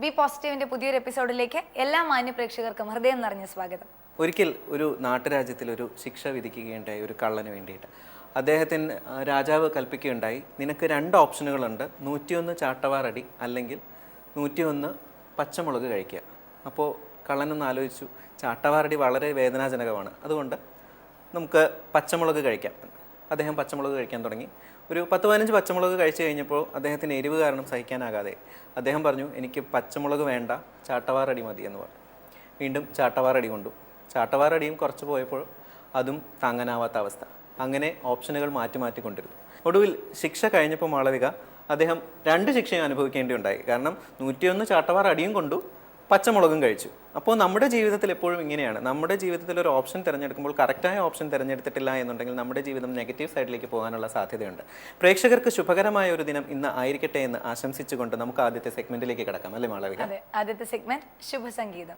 B പോസിറ്റീവിന്റെ പുതിയൊരു എപ്പിസോഡിലേക്ക് എല്ലാ മാന്യ പ്രേക്ഷകർക്കും ഹൃദയം നിറഞ്ഞ സ്വാഗതം. ഒരിക്കൽ ഒരു നാട്ടുരാജ്യത്തിൽ ഒരു ശിക്ഷ വിധിക്കുകയുണ്ടായി ഒരു കള്ളന് വേണ്ടിയിട്ട്. അദ്ദേഹത്തിന് രാജാവ് കൽപ്പിക്കുകയുണ്ടായി, നിനക്ക് 2 ഓപ്ഷനുകളുണ്ട്, 101 ചാട്ടവാറടി അല്ലെങ്കിൽ 101 പച്ചമുളക് കഴിക്കുക. അപ്പോൾ കള്ളനൊന്ന് ആലോചിച്ചു, ചാട്ടവാറടി വളരെ വേദനാജനകമാണ്, അതുകൊണ്ട് നമുക്ക് പച്ചമുളക് കഴിക്കാം. അദ്ദേഹം പച്ചമുളക് കഴിക്കാൻ തുടങ്ങി. ഒരു 10-15 പച്ചമുളക് കഴിച്ചു കഴിഞ്ഞപ്പോൾ അദ്ദേഹത്തിന് എരിവ് കാരണം സഹിക്കാനാകാതെ അദ്ദേഹം പറഞ്ഞു, എനിക്ക് പച്ചമുളക് വേണ്ട, ചാട്ടവാറടി മതി എന്ന് പറഞ്ഞു. വീണ്ടും ചാട്ടവാറടി കൊണ്ടു. ചാട്ടവാറടിയും കുറച്ച് പോയപ്പോൾ അതും താങ്ങാനാവാത്ത അവസ്ഥ. അങ്ങനെ ഓപ്ഷനുകൾ മാറ്റിക്കൊണ്ടിരുന്നു. ഒടുവിൽ ശിക്ഷ കഴിഞ്ഞപ്പോൾ മാളവിക അദ്ദേഹം 2 ശിക്ഷയും അനുഭവിക്കേണ്ടിയുണ്ടായി. കാരണം 101 ചാട്ടവാറടിയും കൊണ്ടു, പച്ചമുളകും കഴിച്ചു. അപ്പോൾ നമ്മുടെ ജീവിതത്തിൽ എപ്പോഴും ഇങ്ങനെയാണ്. നമ്മുടെ ജീവിതത്തിൽ ഒരു ഓപ്ഷൻ തിരഞ്ഞെടുക്കുമ്പോൾ കറക്റ്റായ ഓപ്ഷൻ തിരഞ്ഞെടുത്തിട്ടില്ല എന്നുണ്ടെങ്കിൽ നമ്മുടെ ജീവിതം നെഗറ്റീവ് സൈഡിലേക്ക് പോകാനുള്ള സാധ്യതയുണ്ട്. പ്രേക്ഷകർക്ക് ശുഭകരമായ ഒരു ദിനം ഇന്ന് ആയിരിക്കട്ടെ എന്ന് ആശംസിച്ചുകൊണ്ട് നമുക്ക് ആദ്യത്തെ സെഗ്മെന്റിലേക്ക് കിടക്കാം, അല്ലേ മാളവിക? അതെ, ആദ്യത്തെ സെഗ്മെന്റ് ശുഭസംഗീതം.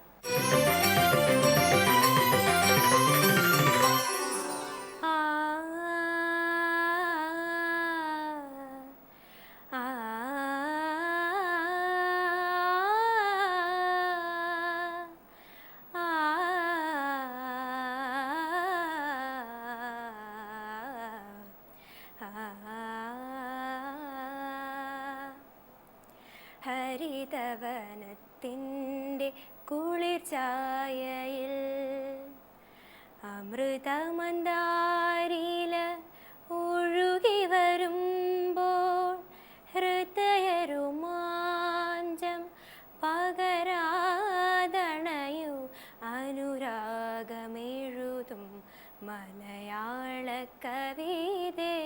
ഹരിതവനത്തിൻ്റെ കുളിർച്ചായയിൽ അമൃതമന്ദാരില ഒഴുകി വരുമ്പോൾ ഹൃദയരുമാഞ്ചം പകരാതണയു അനുരാഗമെഴുതും മലയാള കവിതേ.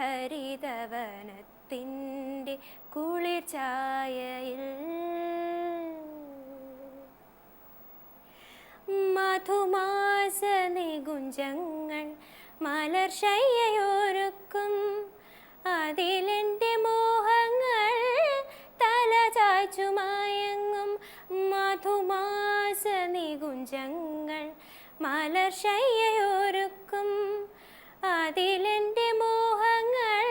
ഹരിതവനത്തിൻ്റെ കുളിർച്ചായയിൽ മധുമാസ നികുഞ്ചങ്ങൾ മലർശയ്യയൊരുക്കും, അതിലെൻ്റെ മോഹങ്ങൾ തലചായ്ച്ചു മയങ്ങും. മധുമാസ നികുഞ്ചങ്ങൾ മലർശയ്യയൊരുക്കും, അതിലെൻ്റെ മോഹങ്ങൾ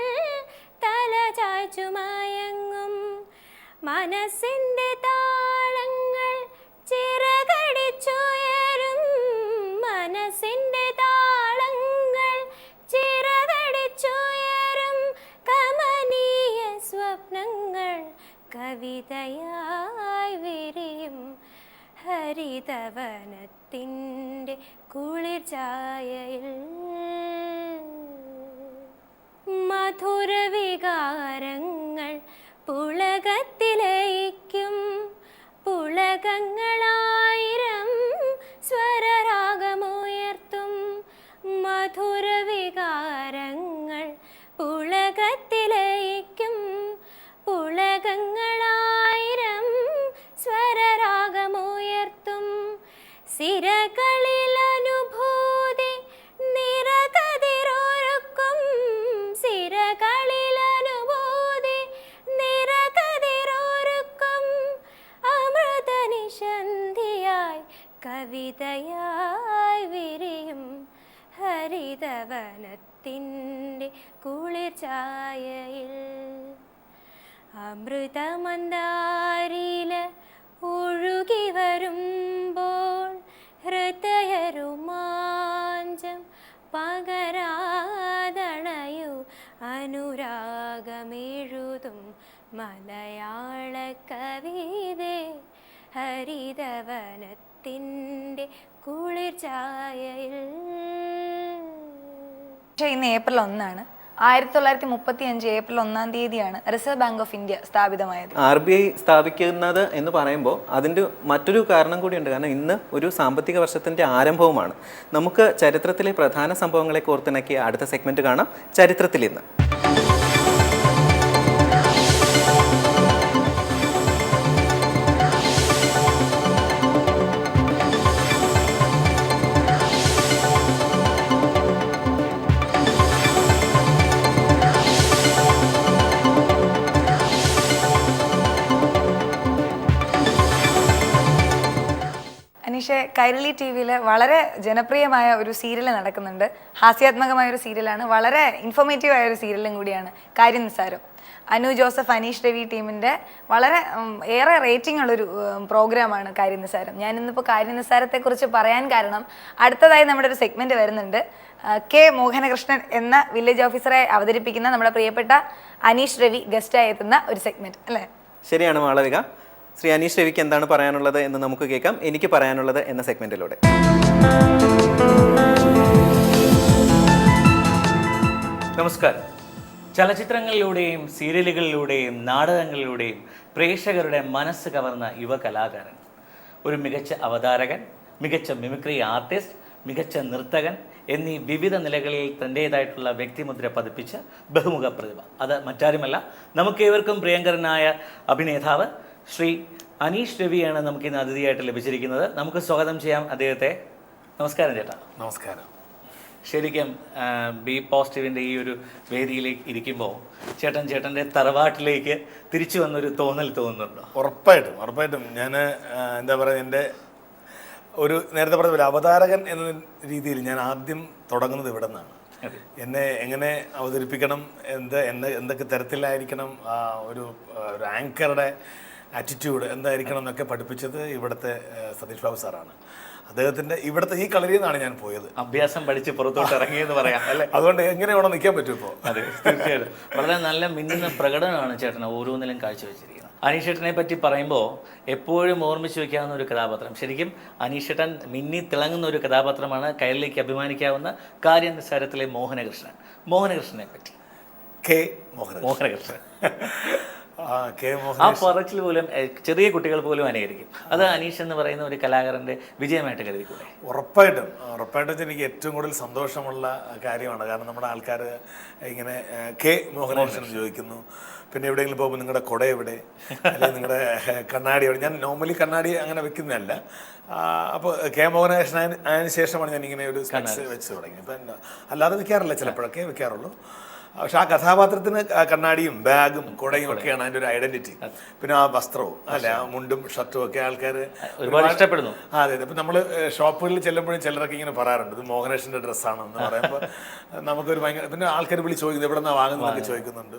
തലചായ്ച്ചു മയങ്ങും. മനസ്സിൻ്റെ താളങ്ങൾ ചിറകടിച്ചുയരും, മനസ്സിൻ്റെ താളങ്ങൾ ചിറകടിച്ചുയരും. കമനീയ സ്വപ്നങ്ങൾ കവിതയായി വിരിയും. ഹരിതവനത്തിൻ്റെ കുളിർച്ചായയിൽ മധുരവികാരങ്ങൾ പുളകത്തിലയിക്കും, പുളകങ്ങളായിരം സ്വരരാഗമുയർത്തും. മധുരവികാരങ്ങൾ പുളകത്തിലയിക്കും, പുളകങ്ങളായിരം സ്വരരാഗമുയർത്തും. സിരകളിൽ അനുഭൂതി നിറകതിരൊരുക്കും, സിരകളിൽ അനുഭൂതി നിറകതിരൊരുക്കും. അമൃതനിശന്ധിയായി കവിതയായി വിരിയും. ഹരിതവനത്തിൻ്റെ കുളിർച്ചായയിൽ അമൃതമന്ദാരില ഒഴുകി വരുമ്പോൾ ഹൃദയരുമാഞ്ചം പകരാതണയു അനുരാഗമെഴുതും മലയാള കവിതേ. ഹരിതവനത്തിൻ്റെ കുളിർച്ചായയിൽ. ഇന്ന് April 1 1935 April 1 reserve bank of India സ്ഥാപിതമായത്. RBI സ്ഥാപിക്കുന്നത് എന്ന് പറയുമ്പോൾ അതിൻ്റെ മറ്റൊരു കാരണം കൂടിയുണ്ട്. കാരണം ഇന്ന് ഒരു സാമ്പത്തിക വർഷത്തിൻ്റെ ആരംഭവുമാണ്. നമുക്ക് ചരിത്രത്തിലെ പ്രധാന സംഭവങ്ങളെ കോർത്തിണക്കിയ അടുത്ത സെഗ്മെന്റ് കാണാം, ചരിത്രത്തിൽ ഇന്ന്. അനീഷെ, കൈരളി TV-യിൽ വളരെ ജനപ്രിയമായ ഒരു സീരിയൽ നടക്കുന്നുണ്ട്. ഹാസ്യാത്മകമായ ഒരു സീരിയലാണ്, വളരെ ഇൻഫോർമേറ്റീവ് ആയ ഒരു സീരിയലും കൂടിയാണ് കാര്യം നിസ്സാരം. അനു ജോസഫ്, അനീഷ് രവി ടീമിൻ്റെ വളരെ ഏറെ റേറ്റിംഗ് ഉള്ളൊരു പ്രോഗ്രാമാണ് കാര്യനിസ്സാരം. ഞാൻ ഇന്നിപ്പോൾ കാര്യനിസ്സാരത്തെക്കുറിച്ച് പറയാൻ കാരണം അടുത്തതായി നമ്മുടെ ഒരു സെഗ്മെൻറ്റ് വരുന്നുണ്ട്. കെ മോഹനകൃഷ്ണൻ എന്ന വില്ലേജ് ഓഫീസറെ അവതരിപ്പിക്കുന്ന നമ്മുടെ പ്രിയപ്പെട്ട അനീഷ് രവി ഗസ്റ്റായി എത്തുന്ന ഒരു സെഗ്മെൻറ്റ് അല്ലേ? ശരിയാണ് മാളവിക. ശ്രീ അനീഷ് രവിക്ക് എന്താണ് പറയാനുള്ളത് എന്ന് നമുക്ക് കേൾക്കാം. എനിക്ക് പറയാനുള്ളത് എന്ന സെഗ്മെൻറ്റിലൂടെ. നമസ്കാരം. ചലച്ചിത്രങ്ങളിലൂടെയും സീരിയലുകളിലൂടെയും നാടകങ്ങളിലൂടെയും പ്രേക്ഷകരുടെ മനസ്സ് കവർന്ന യുവ കലാകാരൻ, ഒരു മികച്ച അവതാരകൻ, മികച്ച മിമിക്രി ആർട്ടിസ്റ്റ്, മികച്ച നർത്തകൻ എന്നീ വിവിധ നിലകളിൽ തൻ്റേതായിട്ടുള്ള വ്യക്തിമുദ്ര പതിപ്പിച്ച ബഹുമുഖ പ്രതിഭ. അത് മറ്റാരുമല്ല, നമുക്കേവർക്കും പ്രിയങ്കരനായ അഭിനേതാവ് ശ്രീ അനീഷ് രവിയാണ് നമുക്കിന്ന് അതിഥിയായിട്ട് ലഭിച്ചിരിക്കുന്നത്. നമുക്ക് സ്വാഗതം ചെയ്യാം അദ്ദേഹത്തെ. നമസ്കാരം ചേട്ടാ. നമസ്കാരം. ശരിക്കും ബി പോസിറ്റീവിൻ്റെ ഈ ഒരു വേദിയിലേക്ക് ഇരിക്കുമ്പോൾ ചേട്ടൻ്റെ തറവാട്ടിലേക്ക് തിരിച്ചു വന്നൊരു തോന്നൽ തോന്നുന്നുണ്ടോ? ഉറപ്പായിട്ടും ഞാൻ എന്താ പറയുക, എൻ്റെ ഒരു നേരത്തെ പറഞ്ഞ പോലെ അവതാരകൻ എന്ന രീതിയിൽ ഞാൻ ആദ്യം തുടങ്ങുന്നത് ഇവിടെ നിന്നാണ്. എന്നെ എങ്ങനെ അവതരിപ്പിക്കണം, എന്തൊക്കെ തരത്തിലായിരിക്കണം, ഒരു ആങ്കറുടെ ആറ്റിറ്റ്യൂഡ് എന്തായിരിക്കണം എന്നൊക്കെ പഠിപ്പിച്ചത് ഇവിടുത്തെ സതീഷ് ബാബു സാറാണ്. അദ്ദേഹത്തിൻ്റെ ഇവിടുത്തെ ഈ കളരിയിൽ നിന്നാണ് ഞാൻ പോയത്. അഭ്യാസം പഠിച്ച് പുറത്തോട്ട് ഇറങ്ങിയെന്ന് പറയാം അല്ലേ? അതുകൊണ്ട് എങ്ങനെ വേണം നിൽക്കാൻ പറ്റും ഇപ്പോൾ. അതെ, തീർച്ചയായിട്ടും വളരെ നല്ല മിന്നുന്ന പ്രകടനമാണ് ചേട്ടൻ ഓരോന്നിലും കാഴ്ചവെച്ചിരിക്കുന്നത്. അനീഷ് ചേട്ടനെ പറ്റി പറയുമ്പോൾ എപ്പോഴും ഓർമ്മിച്ച് വയ്ക്കാവുന്ന ഒരു കഥാപാത്രം, ശരിക്കും അനീഷ് ചേട്ടൻ മിന്നി തിളങ്ങുന്ന ഒരു കഥാപാത്രമാണ് കൈരളിക്ക് അഭിമാനിക്കാവുന്ന കാര്യനിസ്സാരത്തിലെ മോഹനകൃഷ്ണൻ. മോഹനകൃഷ്ണനെ പറ്റി കെ മോഹനകൃഷ്ണൻ കെ ആ മോഹൻ പറച്ചിൽ പോലും ചെറിയ കുട്ടികൾ പോലും അനുകരിക്കും. അത് അനീഷ് എന്ന് പറയുന്ന ഒരു കലാകാരൻ്റെ വിജയമായിട്ട് കരുതിക്കൂടെ? ഉറപ്പായിട്ടും എനിക്ക് ഏറ്റവും കൂടുതൽ സന്തോഷമുള്ള കാര്യമാണ്. കാരണം നമ്മുടെ ആൾക്കാർ ഇങ്ങനെ കെ മോഹനകൃഷ്ണൻ ചോദിക്കുന്നു, പിന്നെ എവിടെയെങ്കിലും പോകുമ്പോൾ നിങ്ങളുടെ കുട എവിടെ, അല്ലെങ്കിൽ നിങ്ങളുടെ കണ്ണാടി എവിടെ. ഞാൻ നോർമലി കണ്ണാടി അങ്ങനെ വെക്കുന്നതല്ല. അപ്പോൾ കെ മോഹനകൃഷ്ണൻ അതിന് ശേഷമാണ് ഞാൻ ഇങ്ങനെ ഒരു സ്പെക്സ് വെച്ച് തുടങ്ങി. ഇപ്പം അല്ലാതെ വെക്കാറില്ല, ചിലപ്പോഴൊക്കെ വെക്കാറുള്ളൂ. പക്ഷെ ആ കഥാപാത്രത്തിന് കണ്ണാടിയും ബാഗും കുടയും ഒക്കെയാണ് അതിൻ്റെ ഒരു ഐഡന്റിറ്റി. പിന്നെ ആ വസ്ത്രവും ആ മുണ്ടും ഷർട്ടും ഒക്കെ ആൾക്കാർ ഒരുപാട് ഇഷ്ടപ്പെടുന്നു. അതെ. ഇപ്പം നമ്മൾ ഷോപ്പുകളിൽ ചെല്ലുമ്പോഴും ചിലരൊക്കെ ഇങ്ങനെ പറയാറുണ്ട്, ഇത് മോഹനകൃഷ്ണൻ്റെ ഡ്രസ്സാണെന്ന് പറയുമ്പോൾ നമുക്കൊരു ഭയങ്കര, പിന്നെ ആൾക്കാർ വിളി ചോദിക്കുന്നത് എവിടെ നിന്നാണ് വാങ്ങുന്നതൊക്കെ ചോദിക്കുന്നുണ്ട്.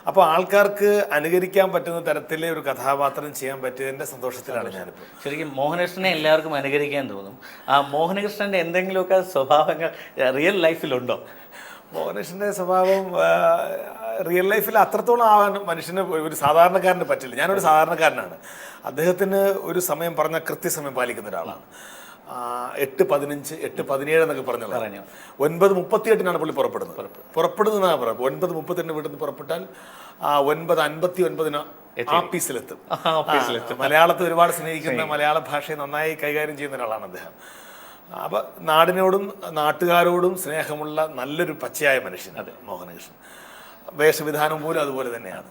അപ്പോൾ ആൾക്കാർക്ക് അനുകരിക്കാൻ പറ്റുന്ന തരത്തിലെ ഒരു കഥാപാത്രം ചെയ്യാൻ പറ്റിയതിൻ്റെ സന്തോഷത്തിലാണ് ഞാനിപ്പോൾ. ശരിക്കും മോഹനകൃഷ്ണനെ എല്ലാവർക്കും അനുകരിക്കാൻ തോന്നും. ആ മോഹനകൃഷ്ണൻ്റെ എന്തെങ്കിലുമൊക്കെ സ്വഭാവങ്ങൾ റിയൽ ലൈഫിലുണ്ടോ? മോഹനകൃഷ്ണൻ്റെ സ്വഭാവം റിയൽ ലൈഫിൽ അത്രത്തോളം ആവാൻ മനുഷ്യന് ഒരു സാധാരണക്കാരന് പറ്റില്ല. ഞാനൊരു സാധാരണക്കാരനാണ്. അദ്ദേഹത്തിന് ഒരു സമയം പറഞ്ഞാൽ കൃത്യസമയം പാലിക്കുന്ന ഒരാളാണ്. 8:15, 8:17 എന്നൊക്കെ പറഞ്ഞത് 9:38 പുള്ളി പുറപ്പെടുന്നതാണ് പറയുന്നത്. 9:38 വീട്ടിൽ നിന്ന് പുറപ്പെട്ടാൽ 9:59 ആഫീസിലെത്തും. മലയാളത്തെ ഒരുപാട് സ്നേഹിക്കുന്ന, മലയാള ഭാഷയെ നന്നായി കൈകാര്യം ചെയ്യുന്ന ഒരാളാണ് അദ്ദേഹം. അപ്പം നാടിനോടും നാട്ടുകാരോടും സ്നേഹമുള്ള നല്ലൊരു പച്ചയായ മനുഷ്യനാണ് മോഹനകൃഷ്ണൻ. വേഷവിധാനം പോലും അതുപോലെ തന്നെയാണ്.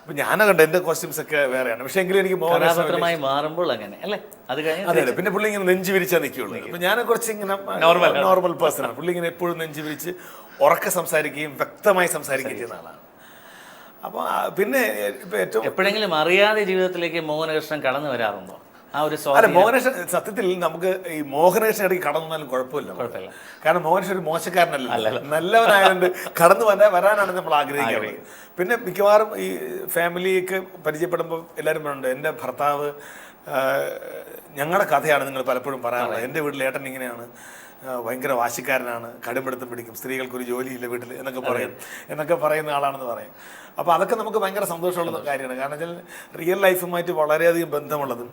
അപ്പം ഞാൻ കണ്ട എൻ്റെ കോസ്റ്റ്യൂംസ് ഒക്കെ വേറെയാണ്. പക്ഷേ എങ്കിലും എനിക്ക് മോഹനകൃഷ്ണമായി മാറുമ്പോൾ അങ്ങനെ അല്ലേ? അത് അതെ. പിന്നെ പുള്ളി ഇങ്ങനെ നെഞ്ചു വിരിച്ചാൽ നിൽക്കുകയുള്ളൂ. അപ്പം ഞാൻ കുറച്ച് ഇങ്ങനെ നോർമൽ പേഴ്സണാണ്. പുള്ളി ഇങ്ങനെ എപ്പോഴും നെഞ്ചു വിരിച്ച് ഉറക്കെ സംസാരിക്കുകയും വ്യക്തമായി സംസാരിക്കുകയും ചെയ്യുന്ന ആളാണ്. അപ്പോൾ പിന്നെ ഇപ്പം ഏറ്റവും എപ്പോഴെങ്കിലും അറിയാതെ ജീവിതത്തിലേക്ക് മോഹനകൃഷ്ണൻ കടന്നു വരാറുണ്ടോ? അല്ല, മോഹനകൃഷ്ണൻ സത്യത്തിൽ നമുക്ക് ഈ മോഹനകൃഷ്ണൻ ഇടയ്ക്ക് കടന്നു വന്നാലും കുഴപ്പമില്ല. കാരണം മോഹനകൃഷ്ണൻ ഒരു മോശക്കാരനല്ല, നല്ലവനായതുകൊണ്ട് കടന്നു വരാനാണ് നമ്മൾ ആഗ്രഹിക്കുന്നത്. പിന്നെ മിക്കവാറും ഈ ഫാമിലിയൊക്കെ പരിചയപ്പെടുമ്പോൾ എല്ലാവരും പറയുന്നുണ്ട്, എൻ്റെ ഭർത്താവ് ഞങ്ങളുടെ കഥയാണ് നിങ്ങൾ പലപ്പോഴും പറയാറുള്ളത്. എൻ്റെ വീട്ടിൽ ഏട്ടൻ ഇങ്ങനെയാണ്, ഭയങ്കര വാശിക്കാരനാണ്, കടുംപിടുത്തം പിടിക്കും, സ്ത്രീകൾക്കൊരു ജോലിയില്ല വീട്ടിൽ എന്നൊക്കെ പറയുന്ന ആളാണെന്ന് പറയും. അപ്പോൾ അതൊക്കെ നമുക്ക് ഭയങ്കര സന്തോഷമുള്ള കാര്യമാണ്. കാരണം വെച്ചാൽ റിയൽ ലൈഫുമായിട്ട് വളരെയധികം ബന്ധമുള്ളതും.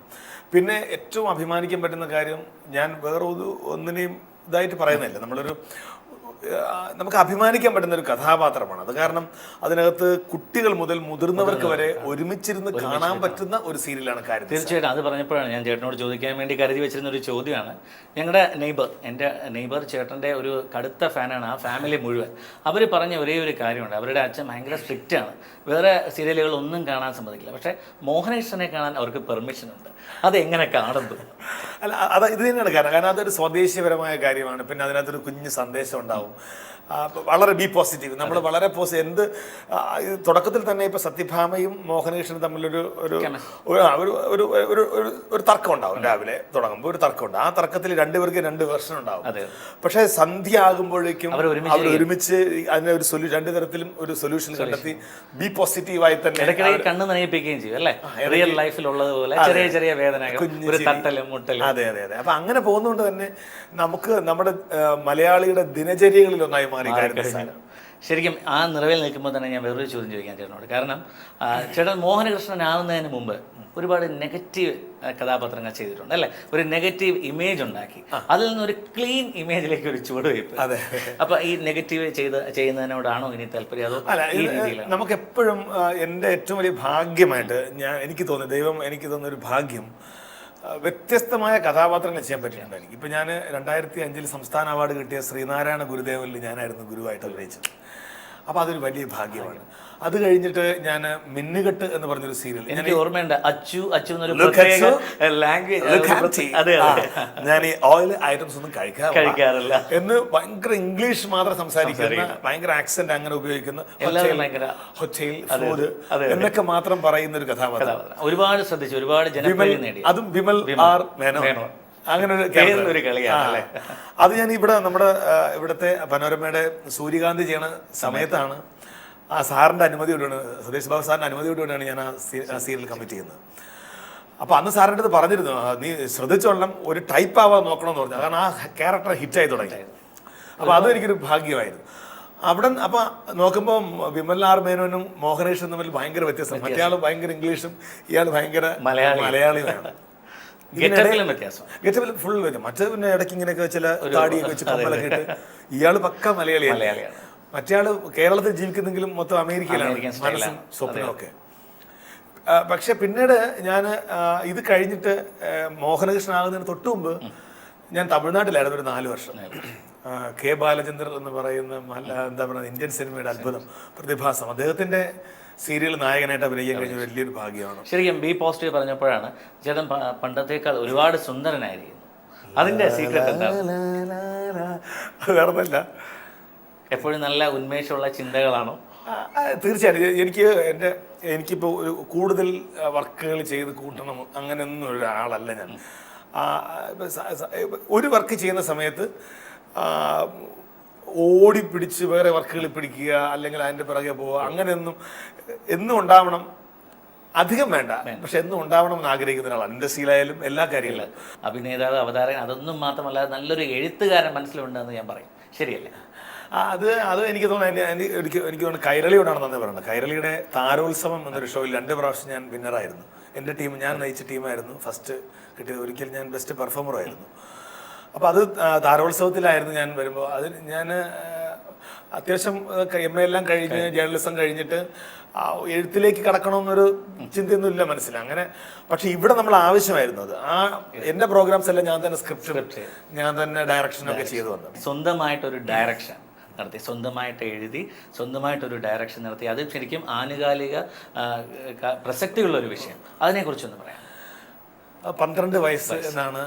പിന്നെ ഏറ്റവും അഭിമാനിക്കാൻ പറ്റുന്ന കാര്യം, ഞാൻ വേറെ ഒന്നിനെയും ഇതായിട്ട് പറയുന്നില്ല, നമുക്ക് അഭിമാനിക്കാൻ പറ്റുന്ന ഒരു കഥാപാത്രമാണ് അത്. കാരണം അതിനകത്ത് കുട്ടികൾ മുതൽ മുതിർന്നവർക്ക് വരെ ഒരുമിച്ചിരുന്ന് കാണാൻ പറ്റുന്ന ഒരു സീരിയലാണ് കാര്യം. തീർച്ചയായിട്ടും. അത് പറഞ്ഞപ്പോഴാണ് ഞാൻ ചേട്ടനോട് ചോദിക്കാൻ വേണ്ടി കരുതി വെച്ചിരുന്ന ഒരു ചോദ്യമാണ്. ഞങ്ങളുടെ എൻ്റെ നെയ്ബർ ചേട്ടൻ്റെ ഒരു കടുത്ത ഫാനാണ്, ആ ഫാമിലി മുഴുവൻ. അവർ പറഞ്ഞ ഒരേ ഒരു കാര്യമുണ്ട്, അവരുടെ അച്ഛൻ ഭയങ്കര സ്ട്രിക്റ്റ് ആണ്, വേറെ സീരിയലുകളൊന്നും കാണാൻ സമ്മതിക്കില്ല. പക്ഷേ മോഹനകൃഷ്ണനെ കാണാൻ അവർക്ക് പെർമിഷൻ ഉണ്ട്. അതെങ്ങനെ കാണുന്നു? അല്ല, ഇത് തന്നെയാണ് കാരണം. അതൊരു സ്വദേശീയപരമായ കാര്യമാണ്. പിന്നെ അതിനകത്തൊരു കുഞ്ഞ് സന്ദേശം ഉണ്ടാവും. ഉണ്ടാവും. വളരെ ബി പോസിറ്റീവ്, നമ്മൾ വളരെ എന്ത് തുടക്കത്തിൽ തന്നെ ഇപ്പൊ സത്യഭാമയും മോഹനകൃഷ്ണനും തമ്മിലൊരു ഒരു ഒരു തർക്കം ഉണ്ടാവും. രാവിലെ തുടങ്ങുമ്പോൾ ഒരു തർക്കമുണ്ട്. ആ തർക്കത്തിൽ രണ്ടുപേർക്ക് 2 വെർഷൻ ഉണ്ടാവും. പക്ഷെ സന്ധ്യ ആകുമ്പോഴേക്കും അവർ ഒരുമിച്ച് അതിനെ ഒരു രണ്ടു തരത്തിലും ഒരു സൊല്യൂഷൻ കണ്ടെത്തി ബി പോസിറ്റീവായി തന്നെ കണ്ണ് നനയിപ്പിക്കുകയും ചെയ്യും അല്ലേ, റിയൽ ലൈഫിലുള്ളതുപോലെ ചെറിയ ചെറിയ വേദനകൾ, ഒരു തട്ടലും മുട്ടലും. അതെ. അപ്പൊ അങ്ങനെ പോകുന്നതുകൊണ്ട് തന്നെ നമുക്ക് നമ്മുടെ മലയാളിയുടെ ദിനചര്യകളിൽ ഒന്നായി മാറി. ശരിക്കും ആ നിറവിൽ നിൽക്കുമ്പോൾ തന്നെ ഞാൻ വേറൊരു ചോദ്യം ചോദിക്കാൻ ചേട്ടനോട്. കാരണം ചേട്ടൻ മോഹനകൃഷ്ണനാവുന്നതിന് മുമ്പ് ഒരുപാട് നെഗറ്റീവ് കഥാപാത്രങ്ങൾ ചെയ്തിട്ടുണ്ട് അല്ലേ, ഒരു നെഗറ്റീവ് ഇമേജ് ഉണ്ടാക്കി, അതിൽ നിന്നൊരു ക്ലീൻ ഇമേജിലേക്ക് ഒരു ചുവടുവയ്പ്. അപ്പൊ ഈ നെഗറ്റീവ് ചെയ്യുന്നതിനോടാണോ ഇനി താല്പര്യം, അതോ ഈ രീതിയിലാണ്? നമുക്ക് എപ്പോഴും എൻ്റെ ഏറ്റവും വലിയ ഭാഗ്യമായിട്ട് എനിക്ക് തോന്നുന്നു, ദൈവം എനിക്ക് തോന്നുന്ന ഒരു ഭാഗ്യം, വ്യത്യസ്തമായ കഥാപാത്രങ്ങൾ ചെയ്യാൻ പറ്റിയിട്ടുണ്ട് എനിക്ക്. ഇപ്പം ഞാൻ 2005 സംസ്ഥാന അവാർഡ് കിട്ടിയ ശ്രീനാരായണ ഗുരുദേവനിൽ ഞാനായിരുന്നു ഗുരുവായിട്ട് അഭിനയിച്ചത്. അപ്പോൾ അതൊരു വലിയ ഭാഗ്യമാണ്. അത് കഴിഞ്ഞിട്ട് ഞാൻ മിന്നുകെട്ട് എന്ന് പറഞ്ഞൊരു സീരിയൽ, എനിക്ക് ഓർമ്മയുണ്ട്, അച്ചു ഞാൻ ഈ ഓയിൽ ഐറ്റംസ് ഒന്നും കഴിക്കാറില്ല എന്ന് ഭയങ്കര ഇംഗ്ലീഷ് മാത്രം സംസാരിക്കുന്ന, ഭയങ്കര ആക്സെന്റ് അങ്ങനെ ഉപയോഗിക്കുന്ന, എന്നൊക്കെ മാത്രം പറയുന്ന ഒരു കഥാപാത്രം. ഒരുപാട് ശ്രദ്ധിച്ചു, ഒരുപാട് ജനപ്രിയത നേടി. അതും വിമൽ ആർ മേനോൻ. അങ്ങനെ ഒരു കളിയാണ്. അത് ഞാൻ ഇവിടെ നമ്മുടെ ഇവിടുത്തെ പനോരമയുടെ സൂര്യകാന്തി ചെയ്യണ സമയത്താണ് ആ സാറിൻ്റെ അനുമതിയോടെയാണ്, സുരേഷ് ബാബു സാറിൻ്റെ അനുമതിയോടെയാണ് ഞാൻ ആ സീരിയൽ കമ്മിറ്റ് ചെയ്യുന്നത്. അപ്പോൾ അന്ന് സാറിൻ്റെ അടുത്ത് പറഞ്ഞിരുന്നു, നീ ശ്രദ്ധിച്ചോളണം, ഒരു ടൈപ്പ് ആവാൻ നോക്കണമെന്ന് പറഞ്ഞു. കാരണം ആ ക്യാരക്ടർ ഹിറ്റായി തുടങ്ങി. അപ്പോൾ അതും എനിക്കൊരു ഭാഗ്യമായിരുന്നു. അവിടെ അപ്പോൾ നോക്കുമ്പോൾ വിമൽ ആർ മേനോനും മോഹനകൃഷ്ണനും തമ്മിൽ ഭയങ്കര വ്യത്യാസം. മറ്റേയാൾ ഭയങ്കര ഇംഗ്ലീഷും ഇയാൾ ഭയങ്കര മലയാളിയുമാണ്. ഗെറ്റപ്പിൽ ഫുൾ വരും. മറ്റേ പിന്നെ ഇടയ്ക്ക് ഇങ്ങനെയൊക്കെ ചില താടിയൊക്കെ വെച്ച് കമ്മലൊക്കെ ഇട്ട് ഇയാൾ പക്ക മലയാളിയാണ്. മറ്റേയാൾ കേരളത്തിൽ ജീവിക്കുന്നെങ്കിലും മൊത്തം അമേരിക്കയിലാണ് മനസ്സും സ്വപ്നമൊക്കെ. പക്ഷെ പിന്നീട് ഞാൻ ഇത് കഴിഞ്ഞിട്ട് മോഹനകൃഷ്ണൻ ആകുന്നതിന് തൊട്ട് മുമ്പ് ഞാൻ തമിഴ്നാട്ടിലായിരുന്നു ഒരു 4 വർഷം. കെ ബാലചന്ദ്രൻ എന്ന് പറയുന്ന എന്താ പറയുക ഇന്ത്യൻ സിനിമയുടെ അത്ഭുതം, പ്രതിഭാസം, അദ്ദേഹത്തിന്റെ സീരിയൽ നായകനായിട്ട് അഭിനയിക്കാൻ കഴിഞ്ഞ വലിയൊരു ഭാഗ്യമാണ്. ശരിക്കും ബി പോസിറ്റീവ് പറഞ്ഞപ്പോഴാണ് ചേട്ടൻ പണ്ടത്തേക്കാൾ ഒരുപാട് സുന്ദരനായിരിക്കുന്നു. അതിന്റെ സീക്രട്ട് എന്താണ്? വേറൊന്നല്ല, എപ്പോഴും നല്ല ഉന്മേഷമുള്ള ചിന്തകളാണോ? തീർച്ചയായിട്ടും. എനിക്കിപ്പോൾ ഒരു കൂടുതൽ വർക്കുകൾ ചെയ്ത് കൂട്ടണം അങ്ങനെയൊന്നും ഒരാളല്ല ഞാൻ. ഒരു വർക്ക് ചെയ്യുന്ന സമയത്ത് ഓടിപ്പിടിച്ച് വേറെ വർക്കുകൾ പിടിക്കുക, അല്ലെങ്കിൽ അതിൻ്റെ പിറകെ പോവുക, അങ്ങനെയൊന്നും എന്നും ഉണ്ടാവണം, അധികം വേണ്ട, പക്ഷെ എന്നും ഉണ്ടാവണം എന്ന് ആഗ്രഹിക്കുന്ന ഒരാളാണ്. ഇൻഡസ്ട്രിയിലായാലും എല്ലാ കാര്യങ്ങളിലും. അഭിനേതാവ്, അവതാരകൻ, അതൊന്നും മാത്രമല്ല നല്ലൊരു എഴുത്തുകാരൻ മനസ്സിലുണ്ടെന്ന് ഞാൻ പറയും. ശരിയല്ലേ? അത് എനിക്ക് തോന്നുന്നു, എനിക്ക് തോന്നുന്നു കൈരളിയോടാണ് നന്ദി പറയുന്നത്. കൈരളിയുടെ താരോത്സവം എന്നൊരു ഷോയിൽ 2 പ്രാവശ്യം ഞാൻ വിന്നറായിരുന്നു. എൻ്റെ ടീം, ഞാൻ നയിച്ച ടീമായിരുന്നു ഫസ്റ്റ് കിട്ടിയത്. ഒരിക്കൽ ഞാൻ ബെസ്റ്റ് പെർഫോമറായിരുന്നു. അപ്പോൾ അത് താരോത്സവത്തിലായിരുന്നു ഞാൻ വരുമ്പോൾ. അത് ഞാൻ അത്യാവശ്യം MA എല്ലാം കഴിഞ്ഞ് ജേർണലിസം കഴിഞ്ഞിട്ട് എഴുത്തിലേക്ക് കടക്കണമെന്നൊരു ചിന്തയൊന്നുമില്ല മനസ്സിൽ അങ്ങനെ. പക്ഷെ ഇവിടെ നമ്മൾ ആവശ്യമായിരുന്നു അത്. എൻ്റെ പ്രോഗ്രാംസ് എല്ലാം ഞാൻ തന്നെ സ്ക്രിപ്റ്റ്, ഞാൻ തന്നെ ഡയറക്ഷനൊക്കെ ചെയ്തു വന്നത്. സ്വന്തമായിട്ടൊരു ഡയറക്ഷൻ നടത്തി, സ്വന്തമായിട്ട് എഴുതി, സ്വന്തമായിട്ടൊരു ഡയറക്ഷൻ നടത്തി. അത് ശരിക്കും ആനുകാലിക പ്രസക്തിയുള്ളൊരു വിഷയം. അതിനെക്കുറിച്ചൊന്ന് പറയാം. 12 വയസ്സ് എന്നാണ്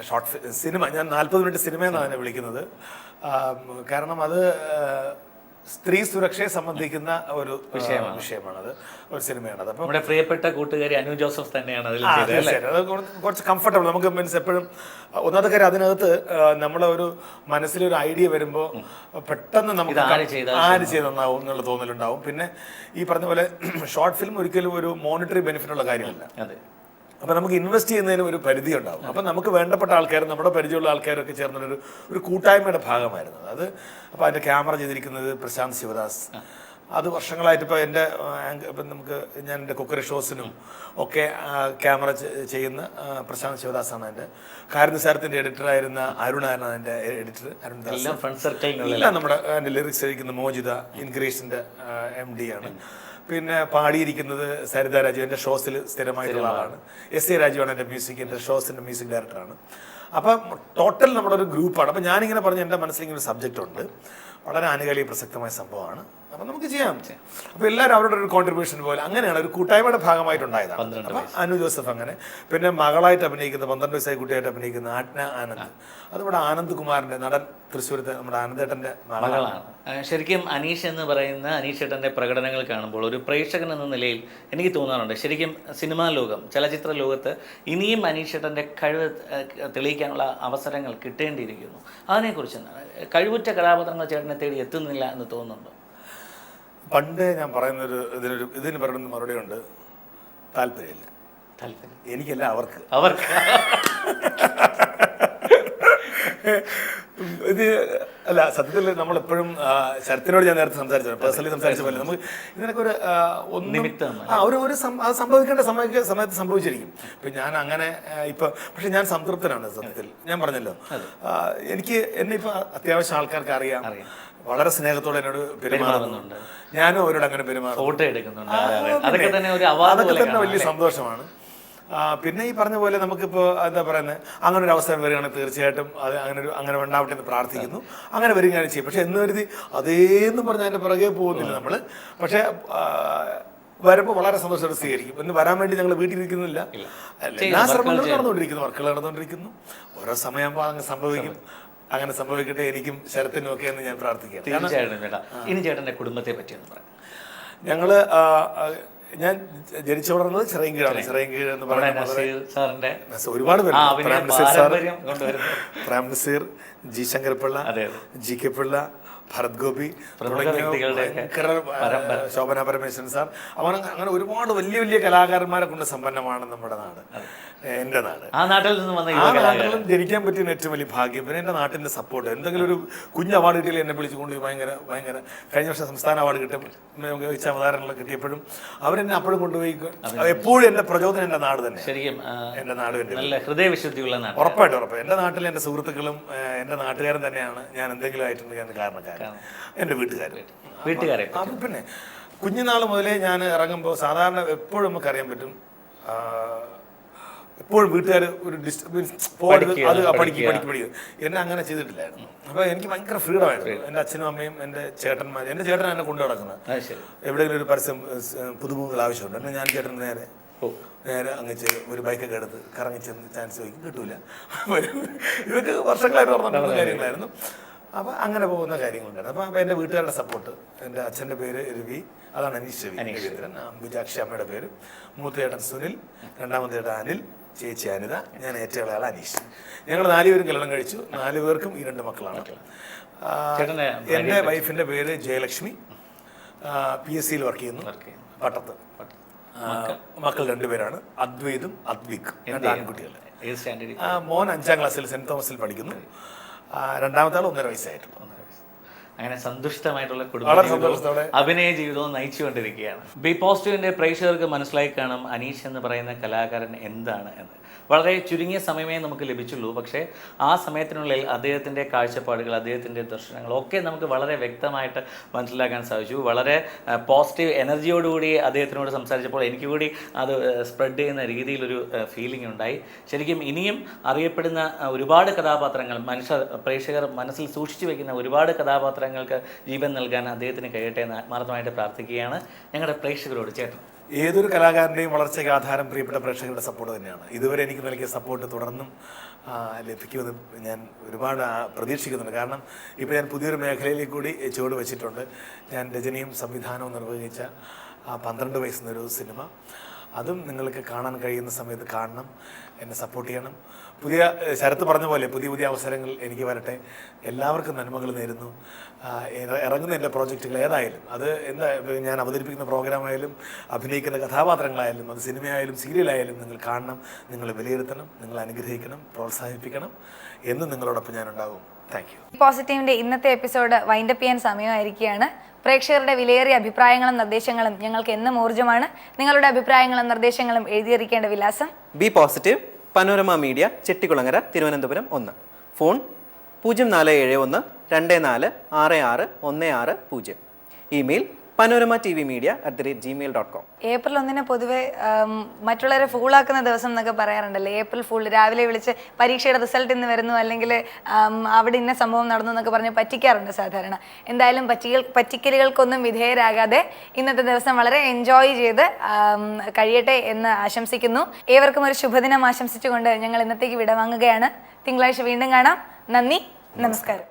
ഷോർട്ട് സിനിമ. ഞാൻ 40 മിനിറ്റ് സിനിമ എന്നാണ് അതിനെ വിളിക്കുന്നത്. കാരണം അത് സ്ത്രീ സുരക്ഷയെ സംബന്ധിക്കുന്ന ഒരു വിഷയമാണത്, ഒരു സിനിമയാണത്. അപ്പം നമ്മുടെ പ്രിയപ്പെട്ട കൂട്ടുകാരി അനു ജോസഫ് തന്നെയാണ് അതിൽ അത് കുറച്ച് കംഫർട്ടബിൾ. നമുക്ക് മീൻസ് എപ്പോഴും ഒന്നാമത്തെ കാര്യം, അതിനകത്ത് നമ്മളെ ഒരു മനസ്സിലൊരു ഐഡിയ വരുമ്പോൾ പെട്ടെന്ന് നമുക്ക് ആര് ചെയ്തെന്നാവും എന്നുള്ള തോന്നലുണ്ടാവും. പിന്നെ ഈ പറഞ്ഞ പോലെ ഷോർട്ട് ഫിലിം ഒരിക്കലും ഒരു മോണിറ്ററി ബെനിഫിറ്റ് ഉള്ള കാര്യമല്ല. അപ്പം നമുക്ക് ഇൻവെസ്റ്റ് ചെയ്യുന്നതിന് ഒരു പരിധി ഉണ്ടാവും. അപ്പം നമുക്ക് വേണ്ടപ്പെട്ട ആൾക്കാർ, നമ്മുടെ പരിചയമുള്ള ആൾക്കാരൊക്കെ ചേർന്നൊരു കൂട്ടായ്മയുടെ ഭാഗമായിരുന്നു അത്. അപ്പോൾ അതിൻ്റെ ക്യാമറ ചെയ്തിരിക്കുന്നത് പ്രശാന്ത് ശിവദാസ്. അത് വർഷങ്ങളായിട്ട് ഇപ്പോൾ എൻ്റെ ഇപ്പം ഞാൻ എൻ്റെ കുക്കറി ഷോസിനും ഒക്കെ ക്യാമറ ചെയ്യുന്ന പ്രശാന്ത് ശിവദാസാണ് എൻ്റെ. കാരനിസാരത്തിൻ്റെ എഡിറ്ററായിരുന്ന അരുണായിരുന്നു എൻ്റെ എഡിറ്റർ. എല്ലാം നമ്മുടെ എൻ്റെ ലിറിക്സ് എഴുതിക്കുന്ന മോജിത ഇൻക്രീസിൻ്റെ MD ആണ്. പിന്നെ പാടിയിരിക്കുന്നത് സരിത രാജു, എൻ്റെ ഷോസിൽ സ്ഥിരമായിട്ടുള്ള ആളാണ്. SA രാജുവാണ് എൻ്റെ മ്യൂസിക്, എൻ്റെ ഷോസിൻ്റെ മ്യൂസിക് ഡയറക്ടറാണ്. അപ്പം ടോട്ടൽ നമ്മുടെ ഒരു ഗ്രൂപ്പാണ്. അപ്പം ഞാനിങ്ങനെ പറഞ്ഞ എൻ്റെ മനസ്സിലിങ്ങനെ ഒരു സബ്ജക്റ്റ് ഉണ്ട്, വളരെ ആനുകാലിക പ്രസക്തമായ സംഭവമാണ്. അപ്പം നമുക്ക് ചെയ്യാം. അപ്പോൾ എല്ലാവരും അവരുടെ ഒരു കോൺട്രിബ്യൂഷൻ പോലെ അങ്ങനെയാണ് ഒരു കൂട്ടായ്മയുടെ ഭാഗമായിട്ടുണ്ടായതാണ്. അപ്പം അനു ജോസഫ് അങ്ങനെ, പിന്നെ മകളായിട്ട് അഭിനയിക്കുന്ന 12 വയസ്സായ കുട്ടിയായിട്ട് അഭിനയിക്കുന്ന ആജ്ഞ ആനന്ദ്, അതിവിടെ ആനന്ദ് കുമാറിൻ്റെ നടൻ, തൃശ്ശൂരത്തെ നമ്മുടെ ആനന്ദേട്ടൻ്റെ മകളാണ്. ശരിക്കും അനീഷ് എന്ന് പറയുന്ന അനീഷ് ഏട്ടൻ്റെ പ്രകടനങ്ങൾ കാണുമ്പോൾ ഒരു പ്രേക്ഷകൻ എന്ന നിലയിൽ എനിക്ക് തോന്നാറുണ്ട്, ശരിക്കും സിനിമാ ലോകം, ചലച്ചിത്ര ലോകത്ത് ഇനിയും അനീഷ് ഏട്ടൻ്റെ കഴിവ് തെളിയിക്കാനുള്ള അവസരങ്ങൾ കിട്ടേണ്ടിയിരിക്കുന്നു. അതിനെക്കുറിച്ച് കഴിവുറ്റ കഥാപാത്രങ്ങൾ ചേട്ടനെ തേടി എത്തുന്നില്ല എന്ന് തോന്നുന്നുണ്ടോ? പണ്ട് ഞാൻ പറയുന്നൊരു ഇതിന് പറയുന്ന മറുപടി ഉണ്ട്, താല്പര്യമില്ല. എനിക്കല്ല, അവർക്ക്. ഇത് അല്ല, സത്യത്തിൽ നമ്മളെപ്പോഴും ശരത്തിനോട് ഞാൻ നേരത്തെ സംസാരിച്ചു, പേഴ്സണലി സംസാരിച്ച പോലെ നമുക്ക് ഇതിനൊക്കെ ഒരു ഒരു സംഭവിക്കേണ്ട സമയത്ത് സംഭവിച്ചിരിക്കും. ഇപ്പം ഞാൻ അങ്ങനെ ഇപ്പം, പക്ഷെ ഞാൻ സംതൃപ്തനാണ് സത്യത്തിൽ. ഞാൻ പറഞ്ഞല്ലോ, എന്നെ ഇപ്പം അത്യാവശ്യം ആൾക്കാർക്ക് അറിയാം, വളരെ സ്നേഹത്തോടെ എന്നോട് പെരുമാറുന്നുണ്ട്, ഞാനും അവരോട് അങ്ങനെ പെരുമാറും, ഫോട്ടോ എടുക്കുന്നുണ്ട്. അതൊക്കെ തന്നെ വലിയ സന്തോഷമാണ്. പിന്നെ ഈ പറഞ്ഞ പോലെ നമുക്കിപ്പോൾ എന്താ പറയുന്നത്, അങ്ങനെ ഒരു അവസരം വരികയാണെങ്കിൽ തീർച്ചയായിട്ടും അത് അങ്ങനെ ഉണ്ടാവട്ടെ എന്ന് പ്രാർത്ഥിക്കുന്നു. അങ്ങനെ വരികയാണ് ചെയ്യും. പക്ഷെ എന്ന് കരുതി അതേന്ന് പറഞ്ഞാൽ അതിൻ്റെ പുറകെ പോകുന്നില്ല നമ്മൾ. പക്ഷേ വരുമ്പോൾ വളരെ സന്തോഷത്തോടെ സ്വീകരിക്കും. ഇന്ന് വരാൻ വേണ്ടി ഞങ്ങൾ വീട്ടിലിരിക്കുന്നില്ല, എല്ലാ ശ്രമങ്ങളും നടന്നുകൊണ്ടിരിക്കുന്നു, വർക്കുകൾ നടന്നുകൊണ്ടിരിക്കുന്നു. ഓരോ സമയമാകുമ്പോൾ അങ്ങ് സംഭവിക്കും. അങ്ങനെ സംഭവിക്കട്ടെ എനിക്കും ശരത്തിനും ഒക്കെ എന്ന് ഞാൻ പ്രാർത്ഥിക്കാം. ഇനി ചേട്ടൻ്റെ കുടുംബത്തെ പറ്റിയെന്ന് പറയാം. ഞങ്ങള് ഞാൻ ജനിച്ചു വളർന്നത് ചിറയൻകീഴാണ്. ചിറയൻകീഴ് എന്ന് പറയുന്നത് ഒരുപാട് പേര്, പ്രേം നസീർ, ജി ശങ്കരപിള്ള, ജി കെ പിള്ള, ഭരത് ഗോപി, ശോഭന പരമേശ്വരൻ സാർ, അങ്ങനെ ഒരുപാട് വലിയ വലിയ കലാകാരന്മാരെ കൊണ്ട് സമ്പന്നമാണ് നമ്മുടെ നാട്, എൻ്റെ നാട്. ആ നാട്ടിലും ജനിക്കാൻ പറ്റിയ ഏറ്റവും വലിയ ഭാഗ്യം. പിന്നെ എൻ്റെ നാട്ടിൻ്റെ സപ്പോർട്ട്. എന്തെങ്കിലും ഒരു കുഞ്ഞ് അവാർഡ് കിട്ടിയാൽ എന്നെ വിളിച്ചുകൊണ്ട് ഭയങ്കര കഴിഞ്ഞ വർഷം സംസ്ഥാന അവാർഡ് കിട്ടിയ അവതാരങ്ങൾ കിട്ടിയപ്പോഴും അവരെന്നെ അപ്പോഴും കൊണ്ടുപോയി. എപ്പോഴും എൻ്റെ പ്രചോദനം എൻ്റെ നാട് തന്നെ. ശരിക്കും എൻ്റെ നാട് നല്ല ഹൃദയവിശുദ്ധിയുള്ള നാട്. ഉറപ്പായിട്ടും എൻ്റെ നാട്ടിൽ എൻ്റെ സുഹൃത്തുക്കളും എൻ്റെ നാട്ടുകാരും തന്നെയാണ് ഞാൻ എന്തെങ്കിലും ആയിട്ടുണ്ടെങ്കിൽ അതിന് കാരണക്കാരൻ, എൻ്റെ വീട്ടുകാരെ. പിന്നെ കുഞ്ഞുനാൾ മുതലേ ഞാൻ ഇറങ്ങുമ്പോൾ സാധാരണ എപ്പോഴും നമുക്കറിയാൻ പറ്റും, എപ്പോഴും വീട്ടുകാർ ഒരു ഡിസ്റ്റർബൻസ് അത് പഠിക്കും. എന്നെ അങ്ങനെ ചെയ്തിട്ടില്ലായിരുന്നു. അപ്പോൾ എനിക്ക് ഭയങ്കര ഫ്രീഡം ആയിരുന്നു. എൻ്റെ അച്ഛനും അമ്മയും എൻ്റെ ചേട്ടന്മാരും, എൻ്റെ ചേട്ടൻ എന്നെ കൊണ്ടു നടക്കുന്നത്. എവിടെയെങ്കിലും ഒരു പരസ്യം പുതുമുഖങ്ങൾ ആവശ്യമുണ്ട്, എന്നെ ഞാൻ ചേട്ടൻ നേരെ അങ്ങ് ഒരു ബൈക്കൊക്കെ എടുത്ത് കറങ്ങി ചെന്ന് ചാൻസ് വയ്ക്കും, കിട്ടൂല. ഇതൊക്കെ വർഷങ്ങളായിട്ട് പറഞ്ഞിട്ടുള്ള കാര്യങ്ങളായിരുന്നു. അപ്പോൾ അങ്ങനെ പോകുന്ന കാര്യങ്ങളുണ്ടായിരുന്നു. അപ്പോൾ എൻ്റെ വീട്ടുകാരുടെ സപ്പോർട്ട്, എൻ്റെ അച്ഛൻ്റെ പേര് രവി, അതാണ് അനീഷ് രവി രവീന്ദ്രൻ, അംബുജാക്ഷി അമ്മയുടെ പേര്, മൂത്തയേട്ടൻ സുനിൽ, രണ്ടാമത്തെ ഏട്ടൻ അനിൽ, ചേച്ചി അനിത, ഞാൻ ഏറ്റവും ഇളയ ആൾ അനീഷ്. ഞങ്ങൾ 4 പേരും കല്യാണം കഴിച്ചു. 4 പേർക്കും ഈ 2 മക്കളാണ്. എൻ്റെ വൈഫിൻ്റെ പേര് ജയലക്ഷ്മി, PSCയിൽ വർക്ക് ചെയ്യുന്നു, പട്ടത്ത്. മക്കൾ 2 പേരാണ്, അദ്വൈതും അദ്വിക്കും, 2 ആൺകുട്ടികൾ. മോൻ 5ാം ക്ലാസ്സിൽ സെൻറ് തോമസിൽ പഠിക്കുന്നു, രണ്ടാമത്തെ ആൾ 1.5 വയസ്സായിട്ടുള്ളൂ. അങ്ങനെ സന്തുഷ്ടമായിട്ടുള്ള കുടുംബ അഭിനയ ജീവിതവും നയിച്ചുകൊണ്ടിരിക്കുകയാണ്. ബി പോസിറ്റീവിൻ്റെ പ്രേക്ഷകർക്ക് മനസ്സിലായി കാണും അനീഷ് എന്ന് പറയുന്ന കലാകാരൻ എന്താണ് എന്ന്. വളരെ ചുരുങ്ങിയ സമയമേ നമുക്ക് ലഭിച്ചുള്ളൂ. പക്ഷേ ആ സമയത്തിനുള്ളിൽ അദ്ദേഹത്തിൻ്റെ കാഴ്ചപ്പാടുകൾ, അദ്ദേഹത്തിൻ്റെ ദർശനങ്ങളൊക്കെ നമുക്ക് വളരെ വ്യക്തമായിട്ട് മനസ്സിലാക്കാൻ സാധിച്ചു. വളരെ പോസിറ്റീവ് എനർജിയോടുകൂടി അദ്ദേഹത്തിനോട് സംസാരിച്ചപ്പോൾ എനിക്ക് കൂടി അത് സ്പ്രെഡ് ചെയ്യുന്ന രീതിയിലൊരു ഫീലിംഗ് ഉണ്ടായി. ശരിക്കും ഇനിയും അറിയപ്പെടുന്ന ഒരുപാട് കഥാപാത്രങ്ങൾ, പ്രേക്ഷകർ മനസ്സിൽ സൂക്ഷിച്ചു വയ്ക്കുന്ന ഒരുപാട് കഥാപാത്രങ്ങൾക്ക് ജീവൻ നൽകാൻ അദ്ദേഹത്തിന് കഴിയട്ടെ എന്ന് ആത്മാർത്ഥമായിട്ട് പ്രാർത്ഥിക്കുകയാണ്. ഞങ്ങളുടെ പ്രേക്ഷകരോട് ചേട്ടൻ. ഏതൊരു കലാകാരൻ്റെയും വളർച്ചയ്ക്ക് ആധാരം പ്രിയപ്പെട്ട പ്രേക്ഷകരുടെ സപ്പോർട്ട് തന്നെയാണ്. ഇതുവരെ എനിക്ക് നൽകിയ സപ്പോർട്ട് തുടർന്നും ലഭിക്കുമെന്ന് ഞാൻ ഒരുപാട് പ്രതീക്ഷിക്കുന്നുണ്ട്. കാരണം ഇപ്പോൾ ഞാൻ പുതിയൊരു മേഖലയിലേക്ക് കൂടി ചുവട് വെച്ചിട്ടുണ്ട്. ഞാൻ രചനയും സംവിധാനവും നിർവഹിച്ച 12 വയസ്സെന്നൊരു സിനിമ, അതും നിങ്ങൾക്ക് കാണാൻ കഴിയുന്ന സമയത്ത് കാണണം, എന്നെ സപ്പോർട്ട് ചെയ്യണം. പുതിയ ശരത്ത് പറഞ്ഞ പോലെ പുതിയ അവസരങ്ങൾ എനിക്ക് വരട്ടെ. എല്ലാവർക്കും നന്മകൾ നേരുന്നു. ഇറങ്ങുന്ന എൻ്റെ പ്രോജക്റ്റുകൾ ഏതായാലും, അത് എന്താ ഞാൻ അവതരിപ്പിക്കുന്ന പ്രോഗ്രാമായാലും അഭിനയിക്കുന്ന കഥാപാത്രങ്ങളായാലും, അത് സിനിമയായാലും സീരിയലായാലും നിങ്ങൾ കാണണം, നിങ്ങൾ വിലയിരുത്തണം, നിങ്ങൾ അനുഗ്രഹിക്കണം, പ്രോത്സാഹിപ്പിക്കണം. എന്നും നിങ്ങളോടൊപ്പം ഞാനുണ്ടാകും. Thank you. പോസിറ്റീവിൻ്റെ ഇന്നത്തെ എപ്പിസോഡ് വൈൻഡപ്പ് ചെയ്യാൻ സമയമായിരിക്കുകയാണ്. പ്രേക്ഷകരുടെ വിലയേറിയ അഭിപ്രായങ്ങളും നിർദ്ദേശങ്ങളും ഞങ്ങൾക്ക് എന്നും ഊർജ്ജമാണ്. നിങ്ങളുടെ അഭിപ്രായങ്ങളും നിർദ്ദേശങ്ങളും എഴുതിയിരിക്കേണ്ട വിലാസം B positive, panorama media, Chettikulangara, Thiruvananthapuram 1. Phone 0471 24 66 16 0. Email panorama.tvmedia@gmail.com. April 1 പൊതുവെ മറ്റുള്ളവരെ ഫൂളാക്കുന്ന ദിവസം എന്നൊക്കെ പറയാറുണ്ടല്ലോ. ഏപ്രിൽ ഫൂൾ രാവിലെ വിളിച്ച് പരീക്ഷയുടെ റിസൾട്ട് ഇന്ന് വരുന്നു, അല്ലെങ്കിൽ അവിടെ ഇന്ന സംഭവം നടന്നു എന്നൊക്കെ പറഞ്ഞ് പറ്റിക്കാറുണ്ട് സാധാരണ. എന്തായാലും പറ്റിക്കലുകൾക്കൊന്നും വിധേയരാകാതെ ഇന്നത്തെ ദിവസം വളരെ എൻജോയ് ചെയ്ത് കഴിയട്ടെ എന്ന് ആശംസിക്കുന്നു. ഏവർക്കും ഒരു ശുഭദിനം ആശംസിച്ചുകൊണ്ട് ഞങ്ങൾ ഇന്നത്തേക്ക് വിടവാങ്ങുകയാണ്. തിങ്കളാഴ്ച വീണ്ടും കാണാം. നന്ദി, നമസ്കാരം.